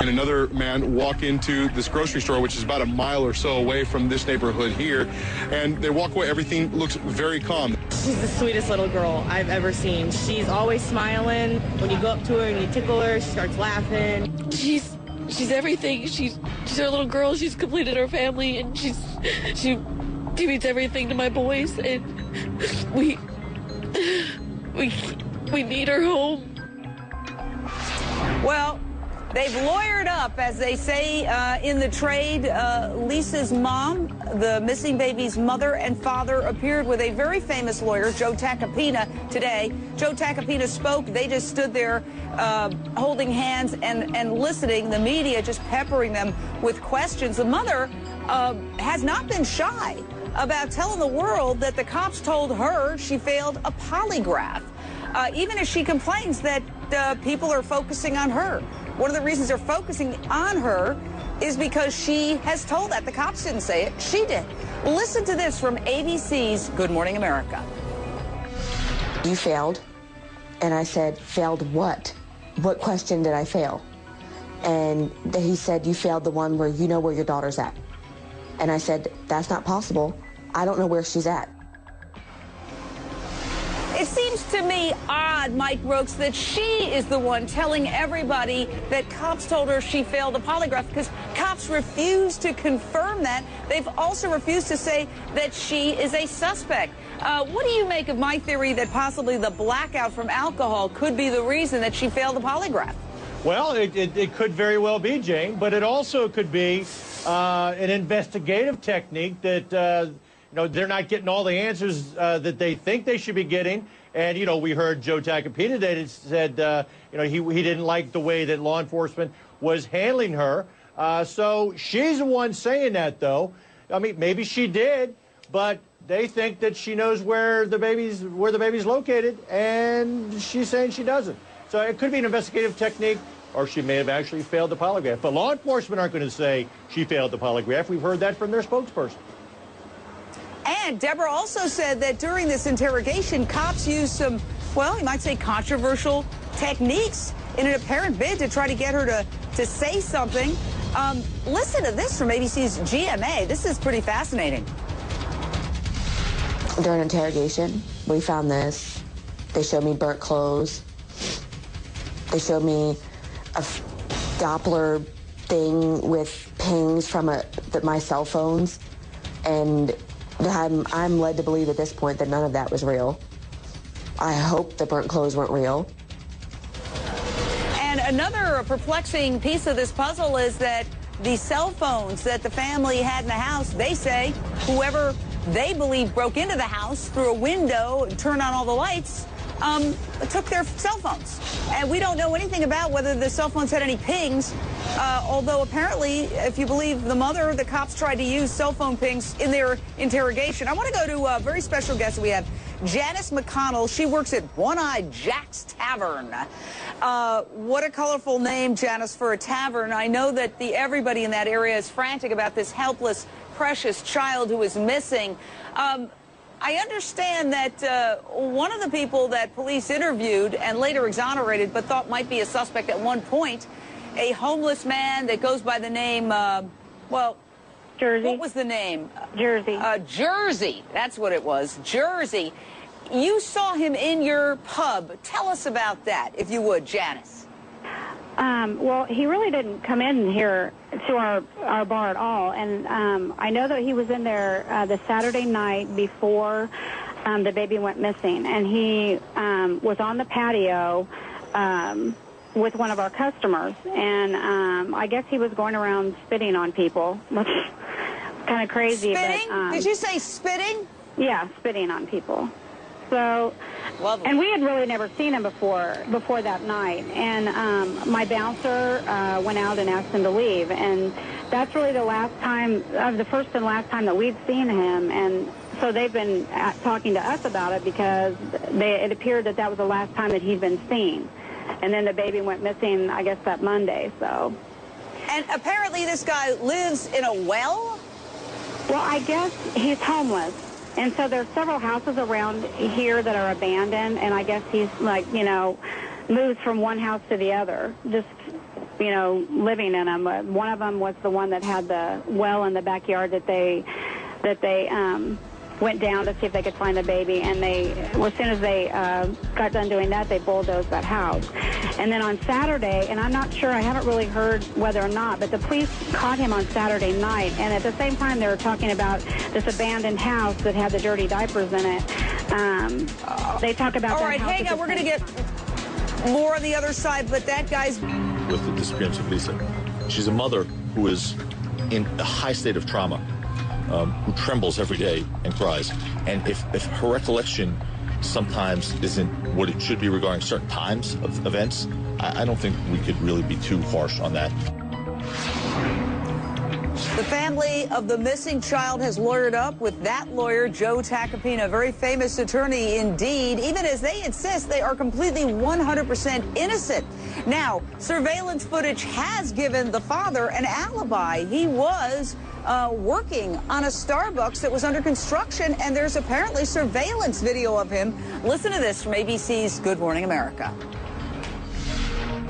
And another man walk into this grocery store, which is about a mile or so away from this neighborhood here, and they walk away. Everything looks very calm. She's the sweetest little girl I've ever seen. She's always smiling. When you go up to her and you tickle her, she starts laughing. She's everything. She's our little girl. She's completed her family, and she means everything to my boys, and we need her home. Well, they've lawyered up, as they say in the trade. Lisa's mom, the missing baby's mother and father, appeared with a very famous lawyer, Joe Tacopina, today. Joe Tacopina spoke. They just stood there holding hands and listening. The media just peppering them with questions. The mother has not been shy about telling the world that the cops told her she failed a polygraph, even as she complains that people are focusing on her. One of the reasons they're focusing on her is because she has told that. The cops didn't say it. She did. Listen to this from ABC's Good Morning America. You failed. And I said, failed what? What question did I fail? And he said, you failed the one where you know where your daughter's at. And I said, that's not possible. I don't know where she's at. It seems to me odd, Mike Brooks, that she is the one telling everybody that cops told her she failed a polygraph, because cops refuse to confirm that. They've also refused to say that she is a suspect. What do you make of my theory that possibly the blackout from alcohol could be the reason that she failed the polygraph? Well, it could very well be, Jane, but it also could be an investigative technique that they're not getting all the answers that they think they should be getting. And, we heard Joe Tacopina today that said, he didn't like the way that law enforcement was handling her. So she's the one saying that, though. I mean, maybe she did, but they think that she knows where the baby's located, and she's saying she doesn't. So it could be an investigative technique, or she may have actually failed the polygraph. But law enforcement aren't going to say she failed the polygraph. We've heard that from their spokesperson. And Deborah also said that during this interrogation, cops used some, well, you might say controversial techniques in an apparent bid to try to get her to say something. Listen to this from ABC's GMA. This is pretty fascinating. During interrogation, we found this. They showed me burnt clothes. They showed me a Doppler thing with pings from my cell phones. And I'm led to believe at this point that none of that was real. I hope the burnt clothes weren't real. And another perplexing piece of this puzzle is that the cell phones that the family had in the house, they say whoever they believe broke into the house through a window and turned on all the lights, took their cell phones. And we don't know anything about whether the cell phones had any pings, although apparently, if you believe the mother, the cops tried to use cell phone pings in their interrogation. I want to go to a very special guest we have, Janice McConnell. She works at One-Eyed Jack's Tavern. What a colorful name, Janice, for a tavern. I know that everybody in that area is frantic about this helpless, precious child who is missing. I understand that one of the people that police interviewed and later exonerated but thought might be a suspect at one point, a homeless man that goes by the name, Jersey. What was the name? Jersey. Jersey. That's what it was. Jersey. You saw him in your pub. Tell us about that, if you would, Janice. Well, he really didn't come in here to our bar at all. And I know that he was in there the Saturday night before the baby went missing. And he was on the patio with one of our customers. And I guess he was going around spitting on people. Kind of crazy. Spitting? But, Did you say spitting? Yeah, spitting on people. So, lovely. And we had really never seen him before that night. And my bouncer went out and asked him to leave. And that's really the first and last time that we've seen him. And so they've been talking to us about it because it appeared that was the last time that he'd been seen. And then the baby went missing, I guess, that Monday. So. And apparently this guy lives in a well? Well, I guess he's homeless. And so there's several houses around here that are abandoned, and I guess he's, moves from one house to the other, just living in them. One of them was the one that had the well in the backyard that they went down to see if they could find the baby, and as soon as they got done doing that, they bulldozed that house. And then on Saturday, and I'm not sure, I haven't really heard whether or not, but the police caught him on Saturday night, and at the same time they were talking about this abandoned house that had the dirty diapers in it. They talk about all right, hang on, we're going to get more on the other side, but that guy's... With the disappearance of Lisa, she's a mother who is in a high state of trauma, who trembles every day and cries. And if her recollection sometimes isn't what it should be regarding certain times of events, I don't think we could really be too harsh on that. The family of the missing child has lawyered up with that lawyer, Joe Tacopina, a very famous attorney indeed, even as they insist they are completely 100% innocent. Now, surveillance footage has given the father an alibi. He was working on a Starbucks that was under construction, and there's apparently surveillance video of him. Listen to this from ABC's Good Morning America.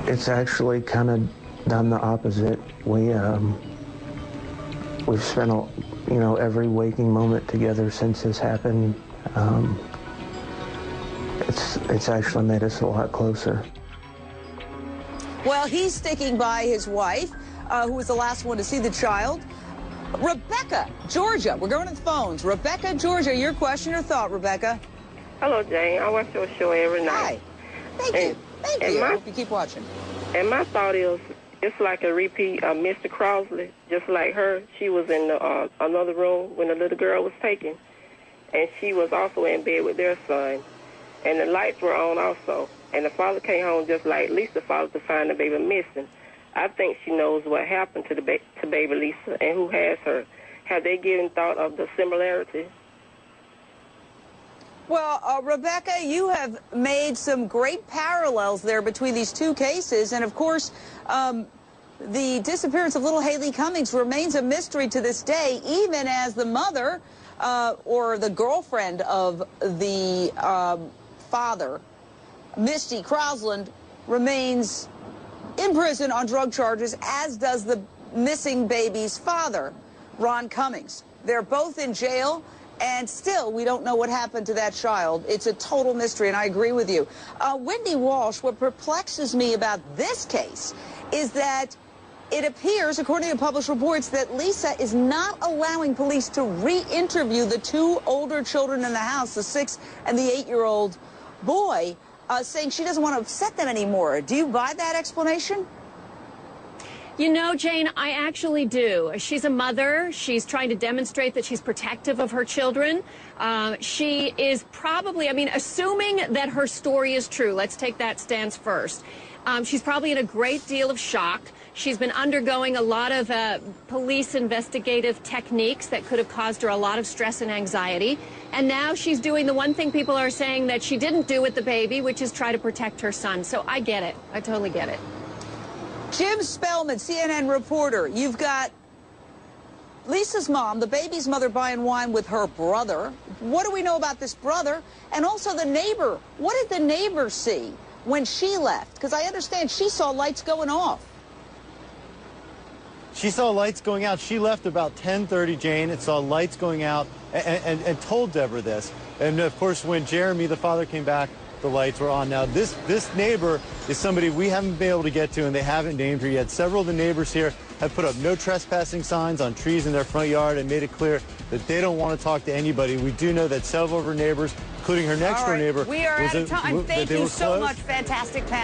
It's actually kind of done the opposite. We've spent, every waking moment together since this happened. It's actually made us a lot closer. Well, he's sticking by his wife, who was the last one to see the child. Rebecca, Georgia. We're going to the phones. Rebecca, Georgia, your question or thought, Rebecca? Hello, Jane. I watch your show every night. Hi. Thank you. Thank you. I hope you keep watching. And my thought is, it's like a repeat of Mr. Crossley, just like her. She was in another room when the little girl was taken, and she was also in bed with their son, and the lights were on also, and the father came home just like Lisa father to find the baby missing. I think she knows what happened to baby Lisa and who has her. Have they given thought of the similarity? Well, Rebecca, you have made some great parallels there between these two cases. And, of course, the disappearance of little Haley Cummings remains a mystery to this day, even as the mother or the girlfriend of the father, Misty Crosland, remains in prison on drug charges, as does the missing baby's father, Ron Cummings. They're both in jail. And still, we don't know what happened to that child. It's a total mystery, and I agree with you. Whitney Walsh, what perplexes me about this case is that it appears, according to published reports, that Lisa is not allowing police to re-interview the two older children in the house, the 6- and the 8-year-old boy, saying she doesn't want to upset them anymore. Do you buy that explanation? You know, Jane, I actually do. She's a mother. She's trying to demonstrate that she's protective of her children. She is probably, assuming that her story is true, let's take that stance first. She's probably in a great deal of shock. She's been undergoing a lot of police investigative techniques that could have caused her a lot of stress and anxiety. And now she's doing the one thing people are saying that she didn't do with the baby, which is try to protect her son. So I get it. I totally get it. Jim Spellman, CNN reporter. You've got Lisa's mom, the baby's mother, buying wine with her brother. What do we know about this brother? And also the neighbor. What did the neighbor see when she left? Because I understand she saw lights going off. She saw lights going out. She left about 10:30, Jane, and saw lights going out and told Deborah this. And, of course, when Jeremy, the father, came back, the lights were on. Now, this neighbor is somebody we haven't been able to get to, and they haven't named her yet. Several of the neighbors here have put up no trespassing signs on trees in their front yard and made it clear that they don't want to talk to anybody. We do know that several of her neighbors, including her next-door neighbor, we are out of time. Thank you so much. Fantastic panel.